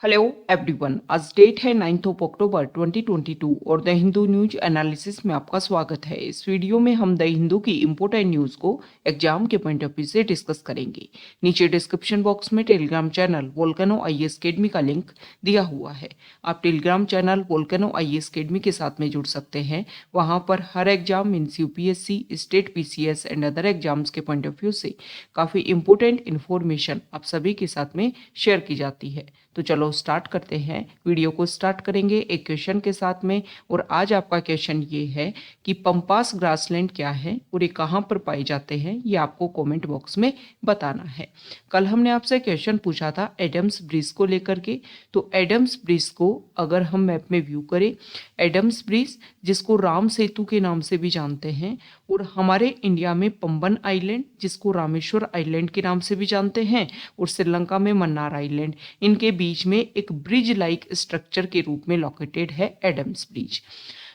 Hello everyone, आज date है 9 अक्टूबर 2022 और द हिंदू न्यूज एनालिसिस में आपका स्वागत है। इस वीडियो में हम द हिंदू की इम्पोर्टेंट न्यूज़ को एग्जाम के पॉइंट ऑफ व्यू से डिस्कस करेंगे। नीचे डिस्क्रिप्शन बॉक्स में Telegram channel Volcano IAS Academy का लिंक दिया हुआ है। आप Telegram channel Volcano IAS Academy के साथ में जुड़ सकते हैं। वहाँ पर हर exam means UPSC, state PCS and other exams के पॉइंट ऑफ व्यू से काफ़ी इंपॉर्टेंट इन्फॉर्मेशन आप सभी के साथ में शेयर की जाती है। तो चलो स्टार्ट करते हैं। वीडियो को स्टार्ट करेंगे एक क्वेश्चन के साथ में, और आज आपका क्वेश्चन ये है कि पंपास ग्रासलैंड क्या है और ये कहाँ पर पाए जाते हैं, ये आपको कमेंट बॉक्स में बताना है। कल हमने आपसे क्वेश्चन पूछा था एडम्स ब्रिज को लेकर के। तो एडम्स ब्रिज को अगर हम मैप में व्यू करें, एडम्स ब्रिज जिसको राम सेतु के नाम से भी जानते हैं, और हमारे इंडिया में पंबन आइलैंड जिसको रामेश्वर आइलैंड के नाम से भी जानते हैं, और श्रीलंका में मन्नार आइलैंड, इनके बीच में एक ब्रिज लाइक स्ट्रक्चर के रूप में लोकेटेड है एडम्स ब्रिज।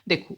देखो,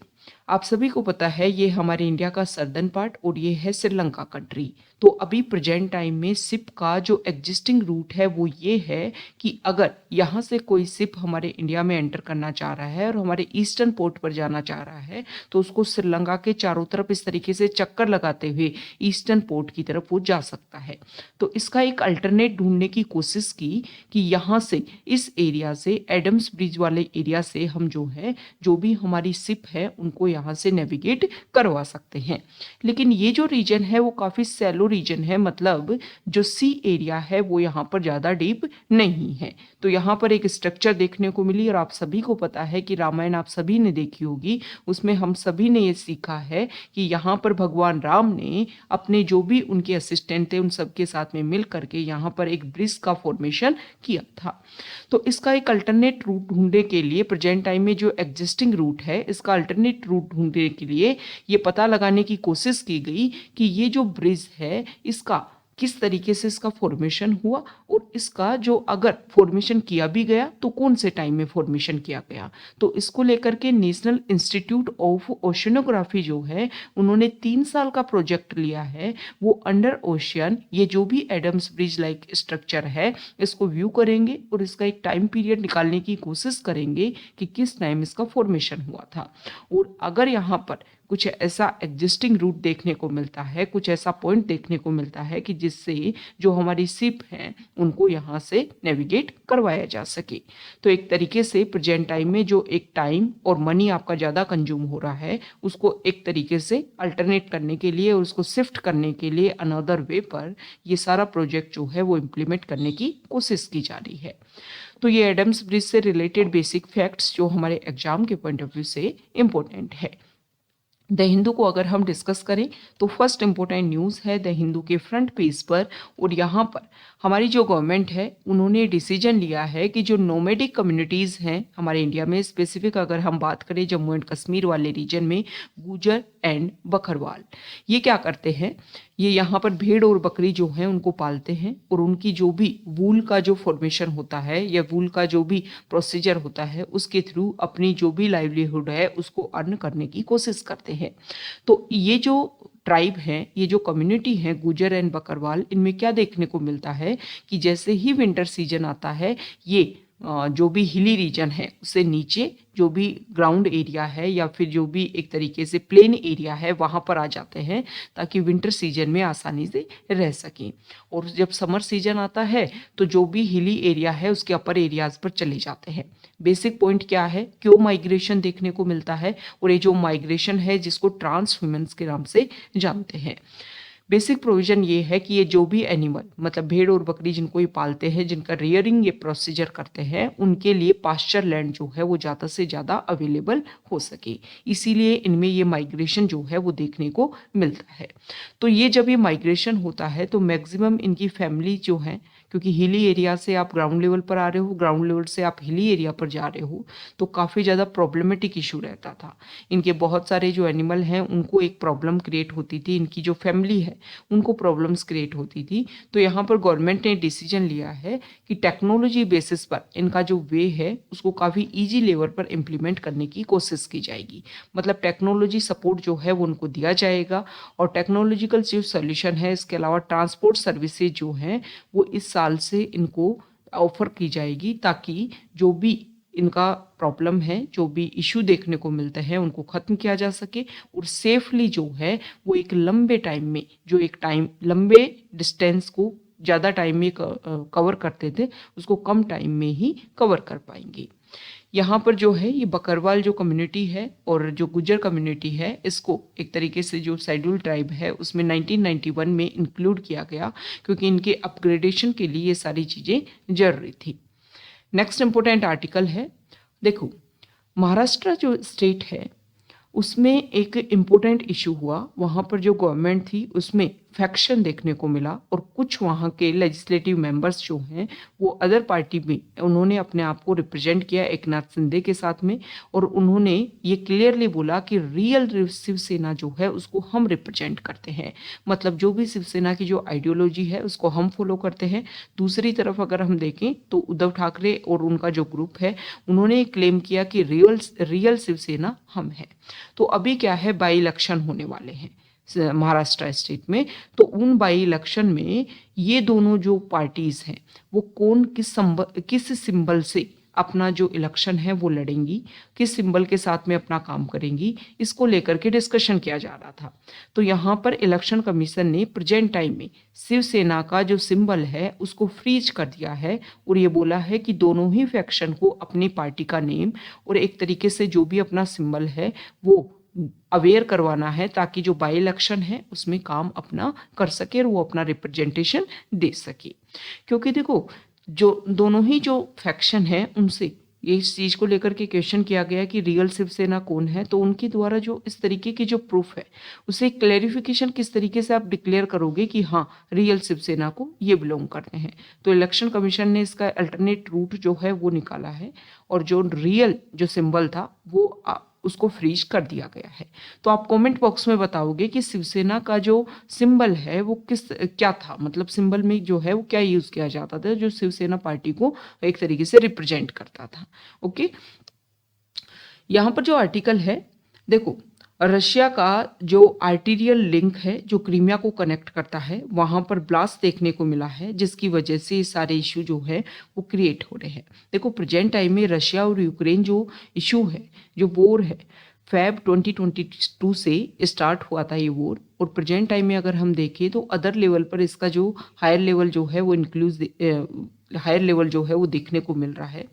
आप सभी को पता है ये हमारे इंडिया का सर्दर्न पार्ट और ये है श्रीलंका कंट्री। तो अभी प्रेजेंट टाइम में शिप का जो एग्जिस्टिंग रूट है वो ये है कि अगर यहाँ से कोई शिप हमारे इंडिया में एंटर करना चाह रहा है और हमारे ईस्टर्न पोर्ट पर जाना चाह रहा है, तो उसको श्रीलंका के चारों तरफ इस तरीके से चक्कर लगाते हुए ईस्टर्न पोर्ट की तरफ वो जा सकता है। तो इसका एक अल्टरनेट ढूंढने की कोशिश की कि यहाँ से इस एरिया से एडम्स ब्रिज वाले एरिया से हम जो है जो भी हमारी शिप है उनको यहाँ से नेविगेट करवा सकते हैं। लेकिन ये जो रीजन है वो काफ़ी सैलो रीजन है, मतलब जो सी एरिया है वो यहाँ पर ज़्यादा डीप नहीं है। तो यहाँ पर एक स्ट्रक्चर देखने को मिली, और आप सभी को पता है कि रामायण आप सभी ने देखी होगी, उसमें हम सभी ने ये सीखा है कि यहाँ पर भगवान राम ने अपने जो भी उनके असिस्टेंट थे उन सबके साथ में मिल करके यहाँ पर एक ब्रिज का फॉर्मेशन किया था। तो इसका एक अल्टरनेट रूट ढूंढने के लिए प्रेजेंट टाइम में जो एग्जिस्टिंग रूट है, इसका अल्टरनेट रूट ढूंढने के लिए ये पता लगाने की कोशिश की गई कि ये जो ब्रिज है इसका किस तरीके से इसका फॉर्मेशन हुआ, और इसका जो अगर फॉर्मेशन किया भी गया तो कौन से टाइम में फॉर्मेशन किया गया। तो इसको लेकर के नेशनल इंस्टीट्यूट ऑफ ओशनोग्राफी जो है उन्होंने 3 साल का प्रोजेक्ट लिया है। वो अंडर ओशियन ये जो भी एडम्स ब्रिज लाइक स्ट्रक्चर है इसको व्यू करेंगे और इसका एक टाइम पीरियड निकालने की कोशिश करेंगे कि किस टाइम इसका फॉर्मेशन हुआ था। और अगर यहाँ पर कुछ ऐसा एग्जिस्टिंग रूट देखने को मिलता है, कुछ ऐसा पॉइंट देखने को मिलता है कि जिससे जो हमारी शिप हैं उनको यहाँ से नेविगेट करवाया जा सके, तो एक तरीके से प्रेजेंट टाइम में जो एक टाइम और मनी आपका ज़्यादा कंज्यूम हो रहा है उसको एक तरीके से अल्टरनेट करने के लिए और उसको शिफ्ट करने के लिए अनदर वे पर ये सारा प्रोजेक्ट जो है वो इम्प्लीमेंट करने की कोशिश की जा रही है। तो ये एडम्स ब्रिज से रिलेटेड बेसिक फैक्ट्स जो हमारे एग्जाम के पॉइंट ऑफ व्यू से इम्पोर्टेंट है। द हिंदू को अगर हम डिस्कस करें तो फर्स्ट इंपॉर्टेंट न्यूज़ है द हिंदू के फ्रंट पेज पर, और यहाँ पर हमारी जो गवर्नमेंट है उन्होंने डिसीजन लिया है कि जो नोमेडिक कम्युनिटीज़ हैं हमारे इंडिया में, स्पेसिफिक अगर हम बात करें जम्मू एंड कश्मीर वाले रीजन में, गुजर एंड बकरवाल, ये क्या करते हैं, ये यहाँ पर भेड़ और बकरी जो हैं उनको पालते हैं, और उनकी जो भी वूल का जो फॉर्मेशन होता है या वूल का जो भी प्रोसीजर होता है उसके थ्रू अपनी जो भी लाइवलीहुड है उसको अर्न करने की कोशिश करते हैं। तो ये जो ट्राइब हैं, ये जो कम्युनिटी है गुजर एंड बकरवाल, इनमें क्या देखने को मिलता है कि जैसे ही विंटर सीजन आता है ये जो भी हिली रीजन है उससे नीचे जो भी ग्राउंड एरिया है या फिर जो भी एक तरीके से प्लेन एरिया है वहाँ पर आ जाते हैं ताकि विंटर सीजन में आसानी से रह सकें। और जब समर सीजन आता है तो जो भी हिली एरिया है उसके अपर एरियाज पर चले जाते हैं। बेसिक पॉइंट क्या है, क्यों माइग्रेशन देखने को मिलता है, और ये जो माइग्रेशन है जिसको ट्रांस ह्यूमन्स के नाम से जानते हैं। बेसिक प्रोविजन ये है कि ये जो भी एनिमल मतलब भेड़ और बकरी जिनको ये पालते हैं, जिनका रियरिंग ये प्रोसीजर करते हैं, उनके लिए पास्चर लैंड जो है वो ज़्यादा से ज़्यादा अवेलेबल हो सके, इसीलिए इनमें ये माइग्रेशन जो है वो देखने को मिलता है। तो ये जब ये माइग्रेशन होता है तो मैक्सिमम इनकी फैमिली जो है, क्योंकि हिली एरिया से आप ग्राउंड लेवल पर आ रहे हो, ग्राउंड लेवल से आप हिली एरिया पर जा रहे हो, तो काफ़ी ज़्यादा प्रॉब्लमेटिक इशू रहता था। इनके बहुत सारे जो एनिमल हैं उनको एक प्रॉब्लम क्रिएट होती थी, इनकी जो फैमिली है उनको प्रॉब्लम्स क्रिएट होती थी। तो यहाँ पर गवर्नमेंट ने डिसीजन लिया है कि टेक्नोलॉजी बेसिस पर इनका जो वे है उसको काफ़ी ईजी लेवल पर इम्प्लीमेंट करने की कोशिश की जाएगी। मतलब टेक्नोलॉजी सपोर्ट जो है वो उनको दिया जाएगा, और टेक्नोलॉजिकल जो सोल्यूशन है इसके अलावा ट्रांसपोर्ट सर्विसेज जो हैं वो इस साल से इनको ऑफर की जाएगी ताकि जो भी इनका प्रॉब्लम है, जो भी इशू देखने को मिलते हैं, उनको ख़त्म किया जा सके और सेफली जो है वो एक लंबे टाइम में, जो एक टाइम लंबे डिस्टेंस को ज़्यादा टाइम में कवर करते थे, उसको कम टाइम में ही कवर कर पाएंगे। यहाँ पर जो है ये बकरवाल जो कम्युनिटी है और जो गुज्जर कम्युनिटी है, इसको एक तरीके से जो शेड्यूल ट्राइब है उसमें 1991 में इंक्लूड किया गया, क्योंकि इनके अपग्रेडेशन के लिए ये सारी चीज़ें जरूरी थी। नेक्स्ट इंपॉर्टेंट आर्टिकल है, देखो महाराष्ट्र जो स्टेट है उसमें एक इम्पोर्टेंट इशू हुआ। वहाँ पर जो गवर्नमेंट थी उसमें फैक्शन देखने को मिला और कुछ वहाँ के लेजिस्लेटिव मेंबर्स जो हैं वो अदर पार्टी में उन्होंने अपने आप को रिप्रेजेंट किया एकनाथ शिंदे के साथ में, और उन्होंने ये क्लियरली बोला कि रियल शिवसेना जो है उसको हम रिप्रेजेंट करते हैं, मतलब जो भी शिवसेना की जो आइडियोलॉजी है उसको हम फॉलो करते हैं। दूसरी तरफ अगर हम देखें तो उद्धव ठाकरे और उनका जो ग्रुप है उन्होंने क्लेम किया कि रियल शिवसेना हम हैं। तो अभी क्या है, बाई इलेक्शन होने वाले हैं महाराष्ट्र स्टेट में, तो उन बाई इलेक्शन में ये दोनों जो पार्टीज हैं वो कौन किस सिंबल से अपना जो इलेक्शन है वो लड़ेंगी, किस सिंबल के साथ में अपना काम करेंगी, इसको लेकर के डिस्कशन किया जा रहा था। तो यहाँ पर इलेक्शन कमीशन ने प्रेजेंट टाइम में शिवसेना का जो सिंबल है उसको फ्रीज कर दिया है और ये बोला है कि दोनों ही फैक्शन को अपनी पार्टी का नेम और एक तरीके से जो भी अपना सिंबल है वो अवेयर करवाना है, ताकि जो बाई इलेक्शन है उसमें काम अपना कर सके और वो अपना रिप्रेजेंटेशन दे सके। क्योंकि देखो जो दोनों ही जो फैक्शन है उनसे ये इस चीज़ को लेकर के क्वेश्चन किया गया कि रियल शिवसेना कौन है, तो उनके द्वारा जो इस तरीके की जो प्रूफ है उसे क्लैरिफिकेशन किस तरीके से आप डिक्लेयर करोगे कि हाँ रियल शिवसेना को ये बिलोंग करते हैं। तो इलेक्शन कमीशन ने इसका अल्टरनेट रूट जो है वो निकाला है और जो रियल जो सिंबल था वो उसको फ्रीज कर दिया गया है। तो आप कमेंट बॉक्स में बताओगे कि शिवसेना का जो सिंबल है वो क्या था, मतलब सिंबल में जो है वो क्या यूज किया जाता था जो शिवसेना पार्टी को एक तरीके से रिप्रेजेंट करता था। ओके, यहाँ पर जो आर्टिकल है, देखो रशिया का जो आर्टीरियल लिंक है जो क्रीमिया को कनेक्ट करता है वहाँ पर ब्लास्ट देखने को मिला है, जिसकी वजह से ये सारे इशू जो है वो क्रिएट हो रहे हैं। देखो प्रेजेंट टाइम में रशिया और यूक्रेन जो इशू है, जो वॉर है, फेब 2022 से स्टार्ट हुआ था ये वॉर, और प्रेजेंट टाइम में अगर हम देखें तो अदर लेवल पर इसका जो हायर लेवल जो है वो हायर लेवल जो है वो देखने को मिल रहा है।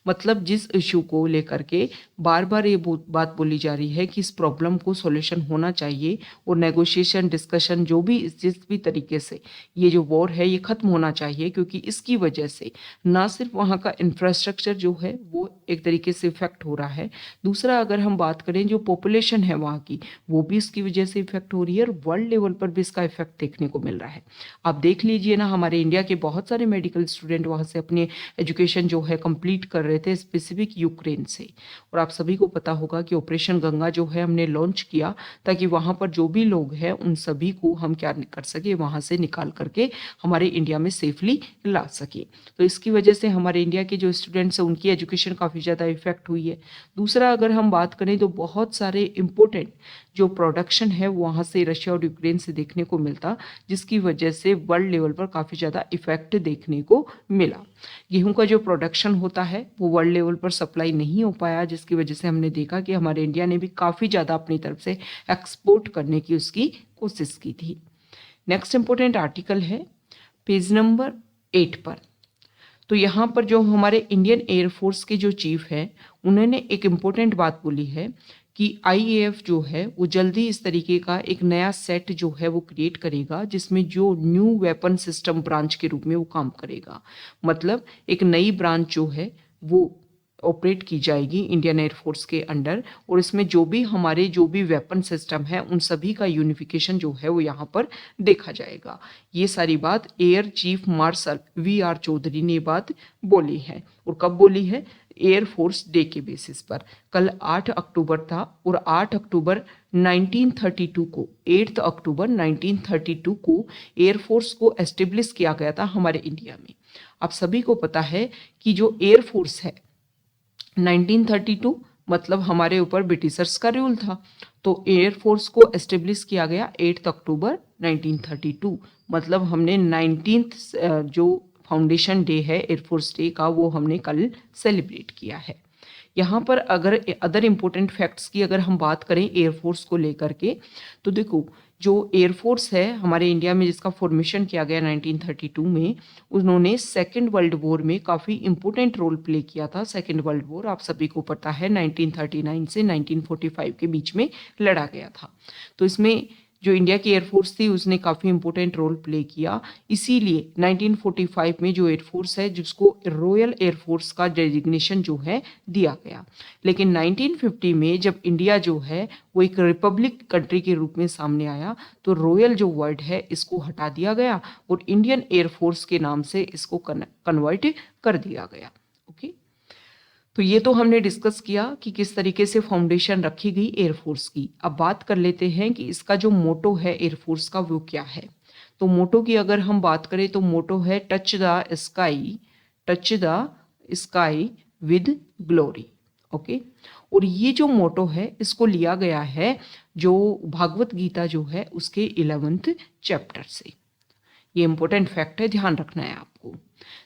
मतलब जिस इशू को लेकर के बार बार ये बात बोली जा रही है कि इस प्रॉब्लम को सॉल्यूशन होना चाहिए और नेगोशिएशन डिस्कशन जो भी जिस भी तरीके से ये जो वॉर है ये ख़त्म होना चाहिए, क्योंकि इसकी वजह से ना सिर्फ वहाँ का इंफ्रास्ट्रक्चर जो है वो एक तरीके से इफेक्ट हो रहा है, दूसरा अगर हम बात करें जो पॉपुलेशन है वहाँ की वो भी इसकी वजह से इफेक्ट हो रही है और वर्ल्ड लेवल पर भी इसका इफेक्ट देखने को मिल रहा है। आप देख लीजिए ना, हमारे इंडिया के बहुत सारे मेडिकल स्टूडेंट वहाँ से अपने एजुकेशन जो है कंप्लीट कर रहे थे स्पेसिफिक यूक्रेन से, और आप सभी को पता होगा कि ऑपरेशन गंगा जो है हमने लॉन्च किया ताकि वहाँ पर जो भी लोग हैं उन सभी को हम क्या कर सके, वहाँ से निकाल करके हमारे इंडिया में सेफली ला सके। तो इसकी वजह से हमारे इंडिया के जो स्टूडेंट्स हैं उनकी एजुकेशन काफ़ी ज़्यादा इफेक्ट हुई है। दूसरा अगर हम बात करें तो बहुत सारे इम्पोर्टेंट जो प्रोडक्शन है वहाँ से रशिया और यूक्रेन से देखने को मिलता, जिसकी वजह से वर्ल्ड लेवल पर काफ़ी ज़्यादा इफेक्ट देखने को मिला। गेहूं का जो प्रोडक्शन होता है वो वर्ल्ड लेवल पर सप्लाई नहीं हो पाया, जिसकी वजह से हमने देखा कि हमारे इंडिया ने भी काफ़ी ज़्यादा अपनी तरफ से एक्सपोर्ट करने की उसकी कोशिश की थी। नेक्स्ट इंपॉर्टेंट आर्टिकल है पेज नंबर 8 पर। तो यहाँ पर जो हमारे इंडियन एयरफोर्स के जो चीफ है उन्होंने एक इम्पोर्टेंट बात बोली है कि आईएएफ जो है वो जल्दी इस तरीके का एक नया सेट जो है वो क्रिएट करेगा जिसमें जो न्यू वेपन सिस्टम ब्रांच के रूप में वो काम करेगा। मतलब एक नई ब्रांच जो है वो ऑपरेट की जाएगी इंडियन एयरफोर्स के अंडर, और इसमें जो भी वेपन सिस्टम है उन सभी का यूनिफिकेशन जो है वो यहाँ पर देखा जाएगा। ये सारी बात air chief marshal V R. Chaudhary ने बात बोली है, और कब बोली है, एयरफोर्स डे के बेसिस पर। कल 8 अक्टूबर था और 8 अक्टूबर 1932 को 8 अक्टूबर 1932 को एयरफोर्स को एस्टेब्लिश किया गया था हमारे इंडिया में। आप सभी को पता है कि जो एयरफोर्स है 1932 मतलब हमारे ऊपर ब्रिटिशर्स का रूल था, तो एयरफोर्स को एस्टेब्लिश किया गया 8 अक्टूबर 1932, मतलब हमने 19th जो फाउंडेशन डे है एयरफोर्स डे का, वो हमने कल सेलिब्रेट किया है। यहाँ पर अगर अदर इम्पोर्टेंट फैक्ट्स की अगर हम बात करें एयरफोर्स को लेकर के, तो देखो जो एयरफोर्स है हमारे इंडिया में जिसका फॉर्मेशन किया गया 1932 में, उन्होंने सेकेंड वर्ल्ड वॉर में काफ़ी इंपॉर्टेंट रोल प्ले किया था। सेकेंड वर्ल्ड वॉर आप सभी को पता है 1939 से 1945 के बीच में लड़ा गया था। तो इसमें जो इंडिया की एयरफोर्स थी उसने काफ़ी इंपॉर्टेंट रोल प्ले किया। इसीलिए 1945 में जो एयरफोर्स है जिसको रॉयल एयरफोर्स का डेजिग्नेशन जो है दिया गया। लेकिन 1950 में जब इंडिया जो है वो एक रिपब्लिक कंट्री के रूप में सामने आया, तो रॉयल जो वर्ड है इसको हटा दिया गया और इंडियन एयरफोर्स के नाम से इसको कन्वर्ट कर दिया गया। ओके, तो ये तो हमने डिस्कस किया कि किस तरीके से फाउंडेशन रखी गई एयरफोर्स की। अब बात कर लेते हैं कि इसका जो मोटो है एयरफोर्स का वो क्या है। तो मोटो की अगर हम बात करें तो मोटो है touch the sky with glory. Okay, और ये जो मोटो है इसको लिया गया है जो भागवत गीता जो है उसके 11th चैप्टर से। ये इंपॉर्टेंट फैक्ट है, ध्यान रखना है आपको।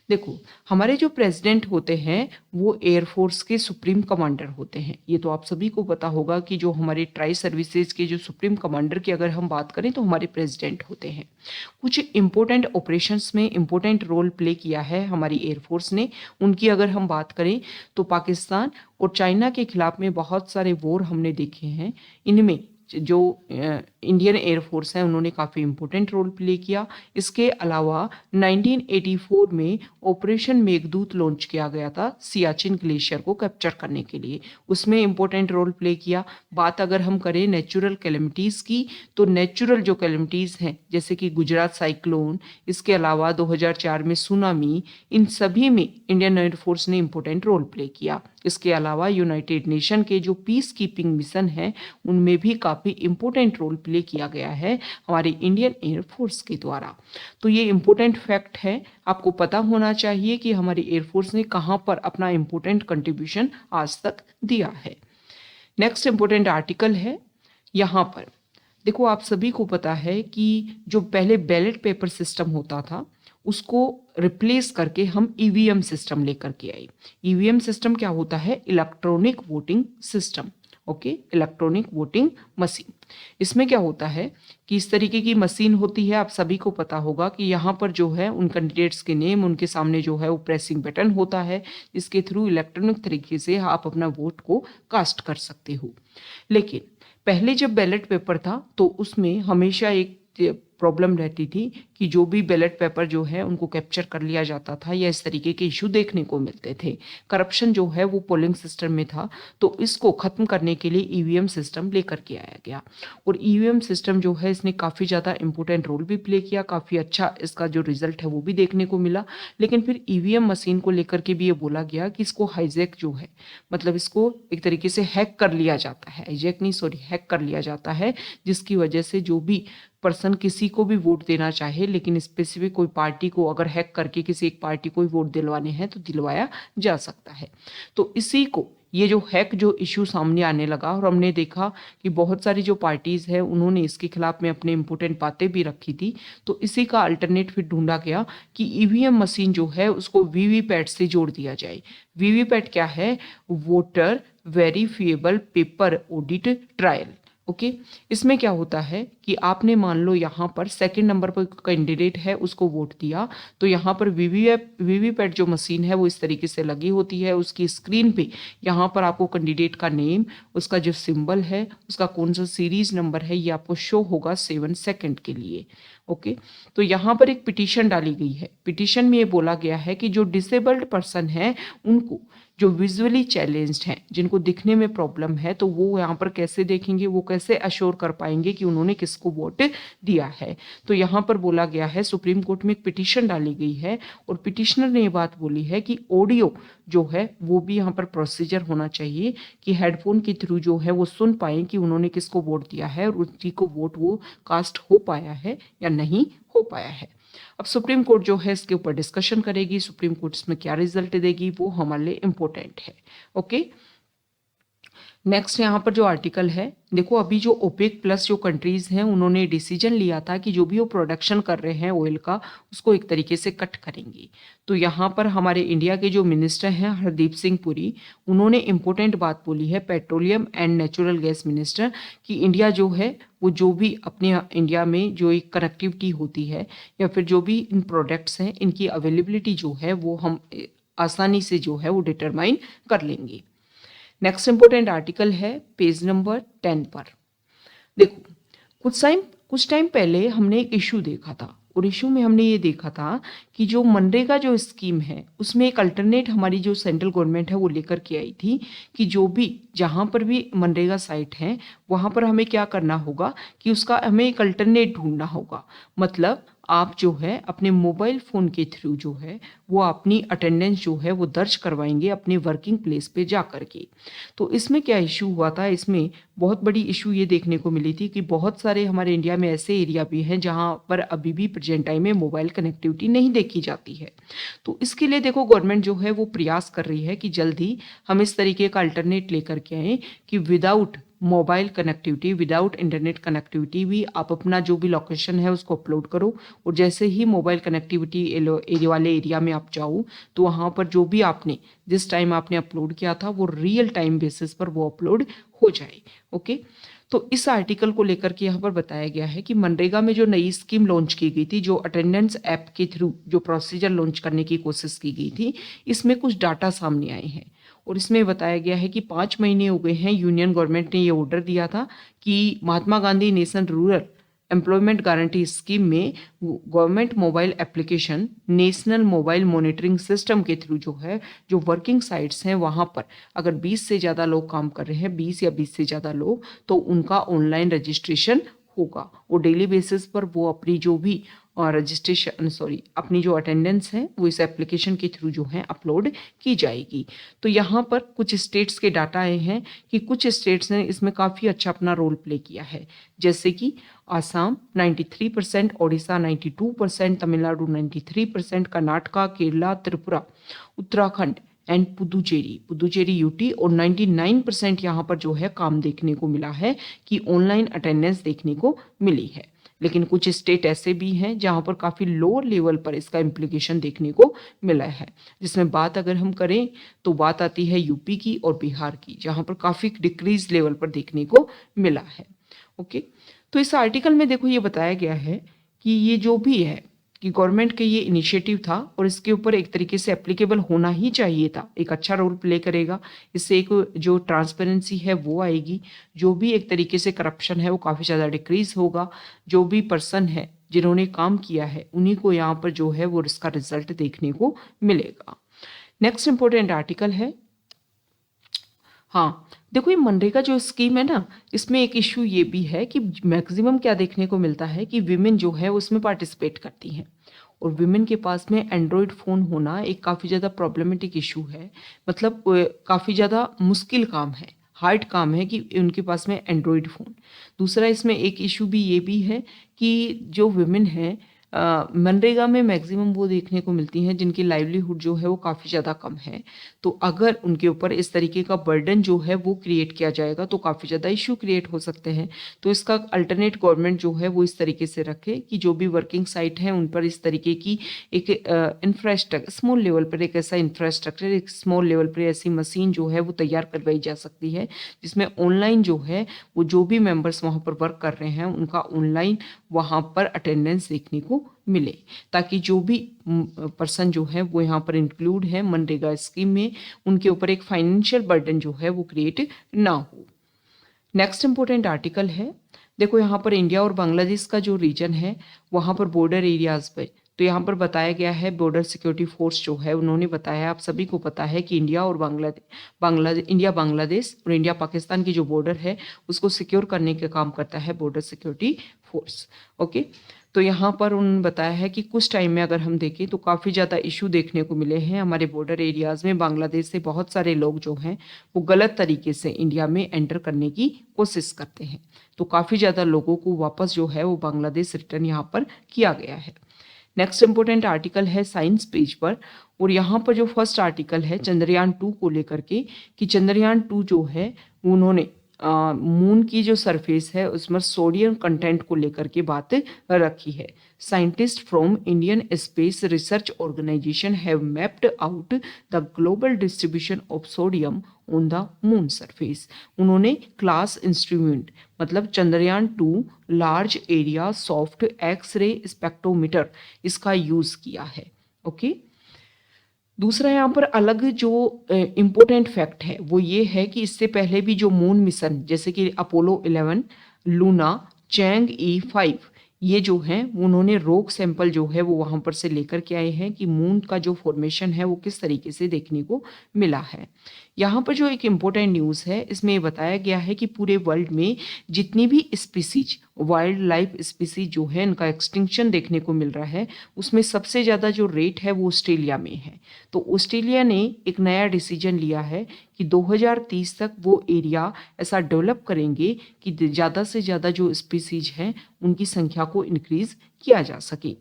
देखो हमारे जो प्रेसिडेंट होते हैं वो एयरफोर्स के सुप्रीम कमांडर होते हैं। ये तो आप सभी को पता होगा कि जो हमारे ट्राई सर्विसेज के जो सुप्रीम कमांडर की अगर हम बात करें तो हमारे प्रेसिडेंट होते हैं। कुछ इंपॉर्टेंट ऑपरेशंस में इंपॉर्टेंट रोल प्ले किया है हमारी एयरफोर्स ने। उनकी अगर हम बात करें तो पाकिस्तान और चाइना के खिलाफ में बहुत सारे वॉर हमने देखे हैं। इनमें जो इंडियन एयरफोर्स है उन्होंने काफ़ी इंपॉर्टेंट रोल प्ले किया। इसके अलावा 1984 में ऑपरेशन मेघदूत लॉन्च किया गया था सियाचिन ग्लेशियर को कैप्चर करने के लिए, उसमें इंपॉर्टेंट रोल प्ले किया। बात अगर हम करें नेचुरल कैलेमिटीज़ की, तो नेचुरल जो कैलेमिटीज़ हैं जैसे कि गुजरात साइक्लोन, इसके अलावा 2004 में सुनामी, इन सभी में इंडियन एयरफोर्स ने इंपॉर्टेंट रोल प्ले किया। इसके अलावा यूनाइटेड नेशन के जो पीस कीपिंग मिशन है उनमें भी काफ़ी इंपॉर्टेंट रोल प्ले किया गया है हमारे इंडियन एयरफोर्स के द्वारा। तो ये इंपॉर्टेंट फैक्ट है, आपको पता होना चाहिए कि हमारी एयरफोर्स ने कहाँ पर अपना इंपॉर्टेंट कंट्रीब्यूशन आज तक दिया है। नेक्स्ट इंपॉर्टेंट आर्टिकल है यहाँ पर। देखो आप सभी को पता है कि जो पहले बैलेट पेपर सिस्टम होता था उसको रिप्लेस करके हम ईवीएम सिस्टम लेकर के आए। ईवीएम सिस्टम क्या होता है? Electronic voting system. Okay, electronic voting machine. इसमें क्या होता है कि इस तरीके की मशीन होती है, आप सभी को पता होगा कि यहाँ पर जो है उन कैंडिडेट्स के नेम, उनके सामने जो है वो प्रेसिंग बटन होता है, इसके थ्रू इलेक्ट्रॉनिक तरीके से आप अपना वोट को कास्ट कर सकते हो। लेकिन पहले जब बैलेट पेपर था तो उसमें हमेशा एक प्रॉब्लम रहती थी कि जो भी बैलेट पेपर जो है उनको कैप्चर कर लिया जाता था या इस तरीके के इशू देखने को मिलते थे। करप्शन जो है वो पोलिंग सिस्टम में था, तो इसको ख़त्म करने के लिए ईवीएम सिस्टम लेकर के आया गया। और ईवीएम सिस्टम जो है इसने काफ़ी ज़्यादा इंपॉर्टेंट रोल भी प्ले किया, काफ़ी अच्छा इसका जो रिजल्ट है वो भी देखने को मिला। लेकिन फिर ईवीएम मशीन को लेकर के भी ये बोला गया कि इसको हाईजैक जो है, मतलब इसको एक तरीके से हैक कर लिया जाता है, हाईजैक नहीं सॉरी हैक कर लिया जाता है, जिसकी वजह से जो भी पर्सन किसी को भी वोट देना चाहे लेकिन स्पेसिफिक कोई पार्टी को अगर हैक करके किसी एक पार्टी को वोट दिलवाने हैं तो दिलवाया जा सकता है। तो इसी को ये जो हैक जो इशू सामने आने लगा और हमने देखा कि बहुत सारी जो पार्टीज़ है उन्होंने इसके खिलाफ में अपने इंपॉर्टेंट बातें भी रखी थी। तो इसी का अल्टरनेट फिर ढूंढा गया कि ईवीएम मशीन जो है उसको वीवीपैट से जोड़ दिया जाए। वीवीपैट क्या है? Voter verifiable paper audit trial. Okay, इसमें क्या होता है कि आपने मान लो यहाँ पर सेकंड नंबर पर कैंडिडेट है उसको वोट दिया, तो यहाँ पर वीवीपैट जो मशीन है वो इस तरीके से लगी होती है। उसकी स्क्रीन पे यहाँ पर आपको कैंडिडेट का नेम, उसका जो सिंबल है, उसका कौन सा सीरीज नंबर है ये आपको शो होगा 7 सेकंड के लिए। ओके, तो यहाँ पर एक पिटीशन डाली गई है। पिटीशन में ये बोला गया है कि जो डिसेबल्ड पर्सन है उनको, जो विजुअली चैलेंज्ड हैं, जिनको दिखने में प्रॉब्लम है, तो वो यहाँ पर कैसे देखेंगे, वो कैसे अश्योर कर पाएंगे कि उन्होंने किसको वोट दिया है। तो यहाँ पर बोला गया है, सुप्रीम कोर्ट में एक पिटीशन डाली गई है और पिटिशनर ने ये बात बोली है कि ऑडियो जो है वो भी यहाँ पर प्रोसीजर होना चाहिए कि हेडफोन के थ्रू जो है वो सुन पाए कि उन्होंने किसको वोट दिया है और उसी को वोट वो कास्ट हो पाया है या नहीं हो पाया है। अब सुप्रीम कोर्ट जो है इसके ऊपर डिस्कशन करेगी, सुप्रीम कोर्ट इसमें क्या रिजल्ट देगी वो हमारे लिए इम्पोर्टेंट है। ओके, नेक्स्ट यहाँ पर जो आर्टिकल है, देखो अभी जो ओपेक प्लस जो कंट्रीज़ हैं उन्होंने डिसीजन लिया था कि जो भी वो प्रोडक्शन कर रहे हैं ऑयल का उसको एक तरीके से कट करेंगे। तो यहाँ पर हमारे इंडिया के जो मिनिस्टर हैं हरदीप सिंह पुरी, उन्होंने इम्पोर्टेंट बात बोली है, petroleum and natural gas minister, कि इंडिया जो है वो जो भी अपने इंडिया में जो एक कनेक्टिविटी होती है या फिर जो भी इन प्रोडक्ट्स हैं इनकी अवेलेबिलिटी जो है वो हम आसानी से जो है वो डिटरमाइन कर लेंगे। नेक्स्ट इंपॉर्टेंट आर्टिकल है पेज नंबर 10 पर। देखो कुछ टाइम पहले हमने एक इशू देखा था और इशू में हमने ये देखा था कि जो मनरेगा जो स्कीम है उसमें एक अल्टरनेट हमारी जो सेंट्रल गवर्नमेंट है वो लेकर के आई थी कि जो भी जहाँ पर भी मनरेगा साइट है वहाँ पर हमें क्या करना होगा कि उसका हमें एक अल्टरनेट ढूंढना होगा। मतलब आप जो है अपने मोबाइल फ़ोन के थ्रू जो है वो अपनी अटेंडेंस जो है वो दर्ज करवाएंगे अपने वर्किंग प्लेस पे जा कर के। तो इसमें क्या इशू हुआ था, इसमें बहुत बड़ी इशू ये देखने को मिली थी कि बहुत सारे हमारे इंडिया में ऐसे एरिया भी हैं जहाँ पर अभी भी प्रेजेंट टाइम में मोबाइल कनेक्टिविटी नहीं देखी जाती है। तो इसके लिए देखो गवर्नमेंट जो है वो प्रयास कर रही है कि जल्द ही हम इस तरीके का अल्टरनेट लेकर के आएँ कि without mobile connectivity, without internet connectivity भी आप अपना जो भी लोकेशन है उसको अपलोड करो और जैसे ही मोबाइल कनेक्टिविटी एरिया वाले एरिया में आप जाओ तो वहाँ पर जो भी आपने जिस टाइम आपने अपलोड किया था वो रियल टाइम बेसिस पर वो अपलोड हो जाए। ओके, तो इस आर्टिकल को लेकर के यहाँ पर बताया गया है कि मनरेगा में जो नई स्कीम लॉन्च की गई थी, जो अटेंडेंस ऐप के थ्रू जो प्रोसीजर लॉन्च करने की कोशिश की गई थी, इसमें कुछ डाटा सामने आए हैं और इसमें बताया गया है कि 5 महीने हो गए हैं यूनियन गवर्नमेंट ने ये ऑर्डर दिया था कि Mahatma Gandhi national rural employment guarantee scheme में government mobile application national mobile monitoring system के थ्रू जो है जो वर्किंग साइट्स हैं वहाँ पर अगर 20 से ज़्यादा लोग काम कर रहे हैं, 20 या 20 से ज़्यादा लोग, तो उनका ऑनलाइन रजिस्ट्रेशन होगा और डेली बेसिस पर वो अपनी जो भी अपनी जो अटेंडेंस है वो इस एप्लीकेशन के थ्रू जो है अपलोड की जाएगी। तो यहाँ पर कुछ स्टेट्स के डाटा आए हैं कि कुछ स्टेट्स ने इसमें काफ़ी अच्छा अपना रोल प्ले किया है, जैसे कि आसाम 93%, ओडिशा 92%, तमिलनाडु 93%, कर्नाटका, केरला, त्रिपुरा, उत्तराखंड एंड पुदुचेरी यूटी और 99% यहाँ पर जो है काम देखने को मिला है कि ऑनलाइन अटेंडेंस देखने को मिली है। लेकिन कुछ स्टेट ऐसे भी हैं जहाँ पर काफ़ी लोअर लेवल पर इसका इम्प्लीकेशन देखने को मिला है, जिसमें बात अगर हम करें तो बात आती है यूपी की और बिहार की, जहाँ पर काफ़ी डिक्रीज लेवल पर देखने को मिला है। ओके, तो इस आर्टिकल में देखो ये बताया गया है कि ये जो भी है कि गवर्नमेंट का ये इनिशिएटिव था और इसके ऊपर एक तरीके से एप्लीकेबल होना ही चाहिए था, एक अच्छा रोल प्ले करेगा, इससे एक जो ट्रांसपेरेंसी है वो आएगी, जो भी एक तरीके से करप्शन है वो काफ़ी ज़्यादा डिक्रीज होगा, जो भी पर्सन है जिन्होंने काम किया है उन्हीं को यहाँ पर जो है वो इसका रिजल्ट देखने को मिलेगा। नेक्स्ट इंपॉर्टेंट आर्टिकल है, हाँ देखो ये मनरेगा जो स्कीम है ना, इसमें एक इशू ये भी है कि मैक्सिमम क्या देखने को मिलता है कि विमेन जो है उसमें पार्टिसिपेट करती हैं और विमेन के पास में एंड्रॉयड फ़ोन होना एक काफ़ी ज़्यादा प्रॉब्लमेटिक इशू है। मतलब काफ़ी ज़्यादा मुश्किल काम है, हार्ड काम है कि उनके पास में एंड्रॉयड फ़ोन। दूसरा इसमें एक इशू भी ये भी है कि जो विमेन हैं मनरेगा में मैक्सिमम वो देखने को मिलती हैं जिनकी लाइवलीहुड जो है वो काफ़ी ज़्यादा कम है। तो अगर उनके ऊपर इस तरीके का बर्डन जो है वो क्रिएट किया जाएगा तो काफ़ी ज़्यादा इशू क्रिएट हो सकते हैं। तो इसका अल्टरनेट गवर्नमेंट जो है वो इस तरीके से रखे कि जो भी वर्किंग साइट है उन पर इस तरीके की एक इंफ्रास्ट्रक्चर स्मॉल लेवल पर एक ऐसा इंफ्रास्ट्रक्चर, एक स्मॉल लेवल पर ऐसी मशीन जो है वो तैयार करवाई जा सकती है जिसमें ऑनलाइन जो है वो जो भी मेंबर्स वहाँ पर वर्क कर रहे हैं उनका ऑनलाइन वहाँ पर अटेंडेंस देखने को मिले, ताकि जो भी पर्सन जो है वो यहाँ पर इंक्लूड है मनरेगा स्कीम में उनके ऊपर एक फाइनेंशियल बर्डन जो है वो क्रिएट ना हो। नेक्स्ट इंपॉर्टेंट आर्टिकल है, देखो यहाँ पर इंडिया और बांग्लादेश का जो रीजन है वहाँ पर बॉर्डर एरियाज पे, तो यहाँ पर बताया गया है बॉर्डर सिक्योरिटी फोर्स जो है उन्होंने बताया, आप सभी को पता है कि इंडिया और बांग्लादेश और इंडिया पाकिस्तान की जो बॉर्डर है उसको सिक्योर करने का काम करता है बॉर्डर सिक्योरिटी फोर्स। ओके, तो यहाँ पर उन्होंने बताया है कि कुछ टाइम में अगर हम देखें तो काफ़ी ज़्यादा इशू देखने को मिले हैं हमारे बॉर्डर एरियाज़ में। बांग्लादेश से बहुत सारे लोग जो हैं वो गलत तरीके से इंडिया में एंटर करने की कोशिश करते हैं, तो काफ़ी ज़्यादा लोगों को वापस जो है वो बांग्लादेश रिटर्न यहाँ पर किया गया है। नेक्स्ट इंपॉर्टेंट आर्टिकल है साइंस पेज पर, और यहाँ पर जो फर्स्ट आर्टिकल है चंद्रयान 2 को लेकर के, कि चंद्रयान 2 जो है उन्होंने मून की जो सरफेस है उसमें सोडियम कंटेंट को लेकर के बात रखी है। Scientist from Indian space research organisation have mapped out the global distribution of sodium on the moon surface. उन्होंने क्लास इंस्ट्रूमेंट मतलब Chandrayaan 2 large area soft X ray spectrometer इसका यूज किया है। ओके, दूसरा यहाँ पर अलग जो इम्पोर्टेंट फैक्ट है वो ये है कि इससे पहले भी जो मून मिशन जैसे कि अपोलो 11, लूना, चैंग-ई 5 ये जो हैं उन्होंने रॉक सैंपल जो है वो वहाँ पर से लेकर के आए हैं कि मून का जो फॉर्मेशन है वो किस तरीके से देखने को मिला है। यहाँ पर जो एक इम्पोर्टेंट न्यूज़ है इसमें ये बताया गया है कि पूरे वर्ल्ड में जितनी भी स्पीसीज वाइल्ड लाइफ स्पीसीज जो है इनका एक्सटिंक्शन देखने को मिल रहा है उसमें सबसे ज़्यादा जो रेट है वो ऑस्ट्रेलिया में है। तो ऑस्ट्रेलिया ने एक नया डिसीजन लिया है कि 2030 तक वो एरिया ऐसा डेवलप करेंगे कि ज़्यादा से ज़्यादा जो स्पीसीज हैं उनकी संख्या को इंक्रीज किया जा सके।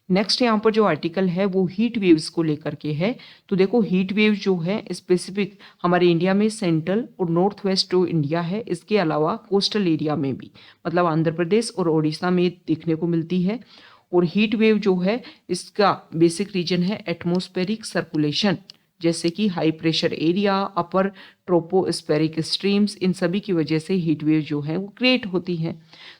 नेक्स्ट यहाँ पर जो आर्टिकल है वो हीट वेव्स को लेकर के है। तो देखो हीट वेव जो है स्पेसिफिक हमारे इंडिया में सेंट्रल और नॉर्थ वेस्ट जो इंडिया है इसके अलावा कोस्टल एरिया में भी मतलब आंध्र प्रदेश और उड़ीसा में देखने को मिलती है। और हीट वेव जो है इसका बेसिक रीजन है एटमॉस्फेरिक सर्कुलेशन, जैसे कि high pressure area, upper tropospheric streams, इन सभी की वजह से हीट वेव जो है वो क्रिएट होती हैं।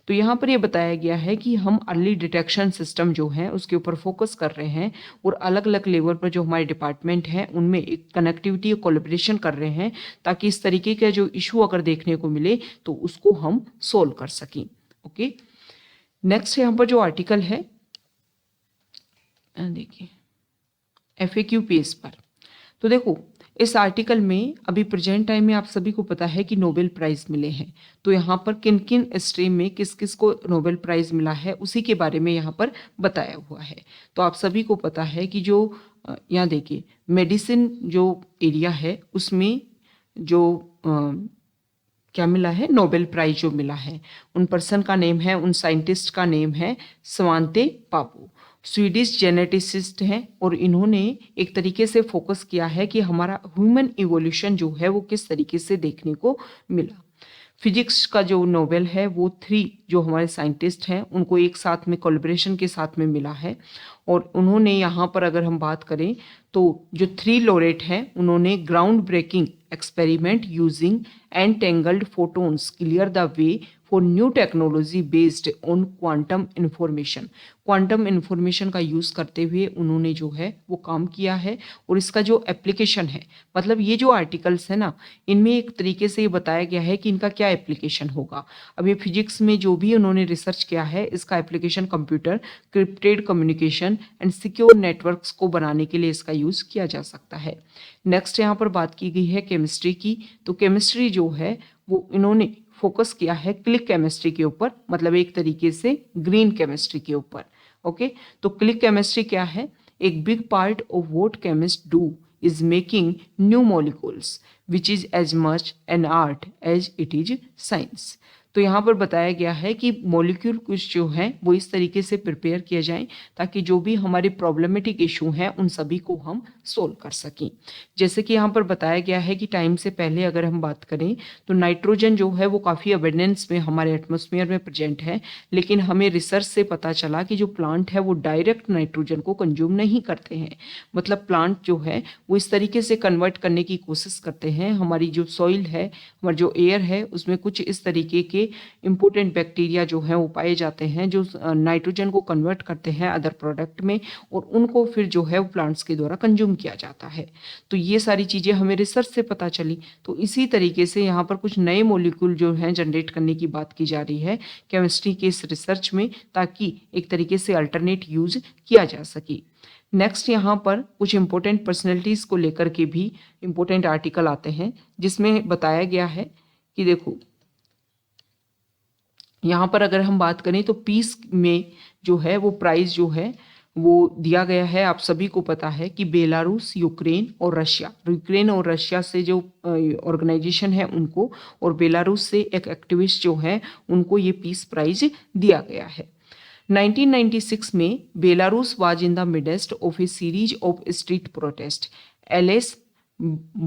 तो यहाँ पर ये बताया गया है कि हम अर्ली डिटेक्शन सिस्टम जो है उसके ऊपर फोकस कर रहे हैं और अलग अलग लेवल पर जो हमारे डिपार्टमेंट हैं उनमें एक कनेक्टिविटी और कोलैबोरेशन कर रहे हैं ताकि इस तरीके का जो इशू अगर देखने को मिले तो उसको हम सोल्व कर सकें। ओके, नेक्स्ट यहाँ पर जो आर्टिकल है देखिए FAQ पेज पर। तो देखो इस आर्टिकल में अभी प्रेजेंट टाइम में आप सभी को पता है कि नोबेल प्राइज मिले हैं। तो यहाँ पर किन किन स्ट्रीम में किस किस को नोबेल प्राइज मिला है उसी के बारे में यहाँ पर बताया हुआ है। तो आप सभी को पता है कि जो यहाँ देखिए मेडिसिन जो एरिया है उसमें जो क्या मिला है नोबेल प्राइज जो मिला है उन पर्सन का नेम है, उन साइंटिस्ट का नेम है स्वांते पापू, स्वीडिश जेनेटिसिस्ट हैं और इन्होंने एक तरीके से फोकस किया है कि हमारा ह्यूमन इवोल्यूशन जो है वो किस तरीके से देखने को मिला। फिजिक्स का जो नोबेल है वो 3 जो हमारे साइंटिस्ट हैं उनको एक साथ में कोलैबोरेशन के साथ में मिला है। और उन्होंने यहाँ पर अगर हम बात करें तो जो 3 लॉरेट हैं उन्होंने ground breaking experiment using entangled photons clear the way for new technology based on quantum information. Quantum information का यूज़ करते हुए उन्होंने जो है वो काम किया है। और इसका जो एप्लीकेशन है मतलब ये जो आर्टिकल्स है ना इनमें एक तरीके से ये बताया गया है कि इनका क्या एप्लीकेशन होगा। अब ये फिजिक्स में जो भी उन्होंने रिसर्च किया है इसका application computer, crypted communication and secure networks को बनाने के लिए इसका यूज़ किया जा सकता है। नेक्स्ट यहाँ पर बात की गई है केमिस्ट्री की। तो केमिस्ट्री जो है वो इन्होंने फोकस किया है क्लिक केमिस्ट्री के ऊपर, मतलब एक तरीके से ग्रीन केमिस्ट्री के ऊपर। ओके, तो क्लिक केमिस्ट्री क्या है? एक big part of what chemist do is making new molecules which is as much an art as it is science. तो यहाँ पर बताया गया है कि मॉलिक्यूल कुछ जो हैं वो इस तरीके से प्रिपेयर किया जाए ताकि जो भी हमारे प्रॉब्लमेटिक इशू हैं उन सभी को हम सोल्व कर सकें। जैसे कि यहाँ पर बताया गया है कि टाइम से पहले अगर हम बात करें तो नाइट्रोजन जो है वो काफ़ी अबेंडेंस में हमारे एटमॉस्फेयर में प्रेजेंट है, लेकिन हमें रिसर्च से पता चला कि जो प्लांट है वो डायरेक्ट नाइट्रोजन को कंज्यूम नहीं करते हैं। मतलब प्लांट जो है वो इस तरीके से कन्वर्ट करने की कोशिश करते हैं। हमारी जो सॉइल है, हमारा जो एयर है उसमें कुछ इस तरीके के इंपोर्टेंट बैक्टीरिया जो हैं वो पाए जाते हैं जो नाइट्रोजन को कन्वर्ट करते हैं अदर प्रोडक्ट में और उनको फिर जो है वो प्लांट्स के द्वारा कंज्यूम किया जाता है। तो ये सारी चीज़ें हमें रिसर्च से पता चली। तो इसी तरीके से यहाँ पर कुछ नए मॉलिक्यूल जो हैं जनरेट करने की बात की जा रही है केमिस्ट्री के इस रिसर्च में, ताकि एक तरीके से अल्टरनेट यूज किया जा सके। नेक्स्ट यहाँ पर कुछ इंपॉर्टेंट पर्सनैलिटीज़ को लेकर के भी इंपॉर्टेंट आर्टिकल आते हैं जिसमें बताया गया है कि देखो यहाँ पर अगर हम बात करें तो पीस में जो है वो प्राइज जो है वो दिया गया है। आप सभी को पता है कि बेलारूस, यूक्रेन और रशिया से जो ऑर्गेनाइजेशन है उनको, और बेलारूस से एक एक्टिविस्ट जो है उनको ये पीस प्राइज दिया गया है। 1996 में Belarus was in the midst of A series of street protest. एलेस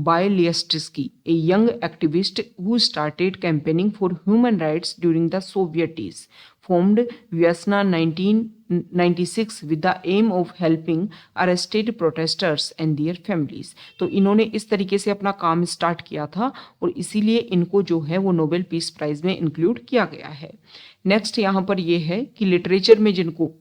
Bialystsky, a young activist who started campaigning for human rights during the Soviet days, formed Vyasna 1996 with the aim of helping arrested protesters and their families. तो इन्होंने इस तरीके से अपना काम start किया था और इसीलिए इनको जो है वो नोबेल पीस प्राइज में इंक्लूड किया गया है. नेक्स्ट यहाँ पर ये है कि लिटरेचर में जिनको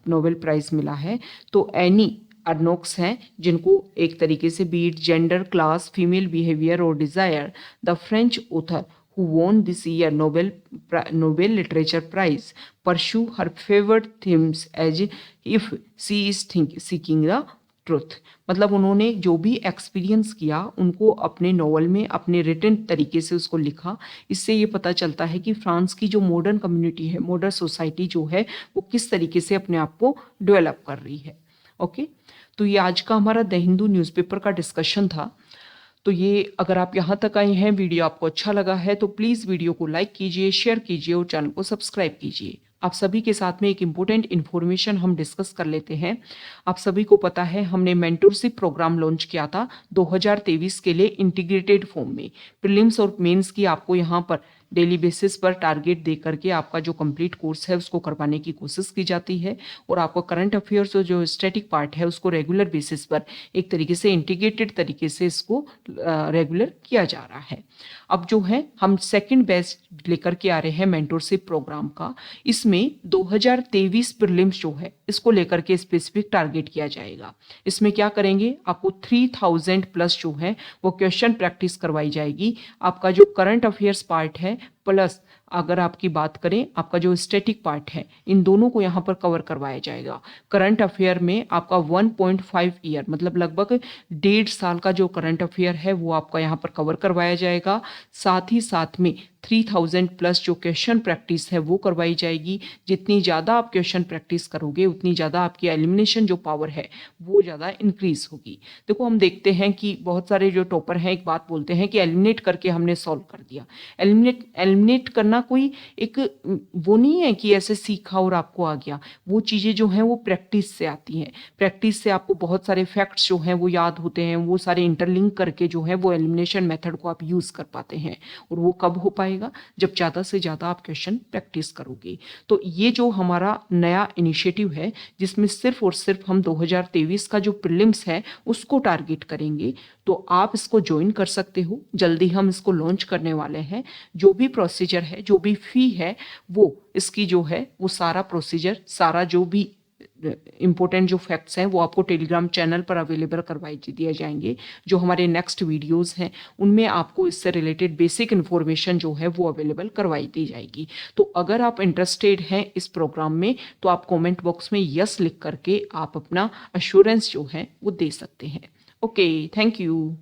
नोबेल प्राइज मिला है तो एनी अर्नोक्स हैं, जिनको एक तरीके से beat gender, class, female behaviour और desire. The French author who won this year Nobel Literature Prize pursue her favorite themes as if she is seeking the truth. मतलब उन्होंने जो भी एक्सपीरियंस किया उनको अपने नॉवल में अपने रिटन तरीके से उसको लिखा. इससे ये पता चलता है कि फ्रांस की जो मॉडर्न कम्युनिटी है, मॉडर्न सोसाइटी जो है वो किस तरीके से अपने आप को डेवलप कर रही है. ओके तो ये आज का हमारा द हिंदू न्यूज़पेपर का डिस्कशन था. तो ये अगर आप यहाँ तक आए हैं, वीडियो आपको अच्छा लगा है तो प्लीज़ वीडियो को लाइक कीजिए, शेयर कीजिए और चैनल को सब्सक्राइब कीजिए. आप सभी के साथ में एक इम्पोर्टेंट इन्फॉर्मेशन हम डिस्कस कर लेते हैं. आप सभी को पता है हमने मेंटरशिप प्रोग्राम लॉन्च किया था 2023 के लिए इंटीग्रेटेड फॉर्म में. प्रीलिम्स और मेंस की आपको यहाँ पर डेली बेसिस पर टारगेट दे करके आपका जो कंप्लीट कोर्स है उसको करवाने की कोशिश की जाती है और आपको करंट अफेयर्स और जो स्टैटिक पार्ट है उसको रेगुलर बेसिस पर एक तरीके से इंटीग्रेटेड तरीके से इसको रेगुलर किया जा रहा है. अब जो है हम सेकंड बैच लेकर के आ रहे हैं मेंटरशिप प्रोग्राम का. इसमें 2023 प्रीलिम्स जो है इसको लेकर के स्पेसिफिक टारगेट किया जाएगा. इसमें क्या करेंगे, आपको 3000 प्लस जो है वो क्वेश्चन प्रैक्टिस करवाई जाएगी. आपका जो करंट अफेयर्स पार्ट है प्लस अगर आपकी बात करें आपका जो स्टैटिक पार्ट है, इन दोनों को यहाँ पर कवर करवाया जाएगा. करंट अफेयर में आपका 1.5 ईयर मतलब लगभग 1.5 साल का जो करंट अफेयर है वो आपका यहाँ पर कवर करवाया जाएगा. साथ ही साथ में 3000 प्लस जो क्वेश्चन प्रैक्टिस है वो करवाई जाएगी. जितनी ज़्यादा आप क्वेश्चन प्रैक्टिस करोगे उतनी ज़्यादा आपकी एलिमिनेशन जो पावर है वो ज़्यादा इंक्रीज होगी. देखो हम देखते हैं कि बहुत सारे जो टॉपर हैं एक बात बोलते हैं कि एलिमिनेट करके हमने सॉल्व कर दिया. एलिमिनेट करना कोई एक वो नहीं है कि ऐसे सीखा और आपको आ गया. वो चीज़ें जो हैं वो प्रैक्टिस से आती हैं. प्रैक्टिस से आपको बहुत सारे फैक्ट्स जो हैं वो याद होते हैं. वो सारे इंटरलिंक करके जो है वो एलिमिनेशन मेथड को आप यूज़ कर पाते हैं. और वो कब हो पाएगा, जब ज़्यादा से ज़्यादा आप क्वेश्चन प्रैक्टिस करोगे. तो ये जो हमारा नया इनिशिएटिव है जिसमें सिर्फ और सिर्फ हम 2023 का जो प्रीलिम्स है उसको टारगेट करेंगे, तो आप इसको ज्वाइन कर सकते हो. जल्दी हम इसको लॉन्च करने वाले हैं. जो भी प्रोसीजर है, जो भी फी है, वो इसकी जो है वो सारा प्रोसीजर, सारा जो भी इंपॉर्टेंट जो फैक्ट्स हैं वो आपको टेलीग्राम चैनल पर अवेलेबल करवाई दिए जाएंगे. जो हमारे नेक्स्ट वीडियोस हैं उनमें आपको इससे रिलेटेड बेसिक इन्फॉर्मेशन जो है वो अवेलेबल करवाई दी जाएगी. तो अगर आप इंटरेस्टेड हैं इस प्रोग्राम में तो आप कमेंट बॉक्स में यस लिख करके आप अपना अश्योरेंस जो है वो दे सकते हैं. Okay, thank you.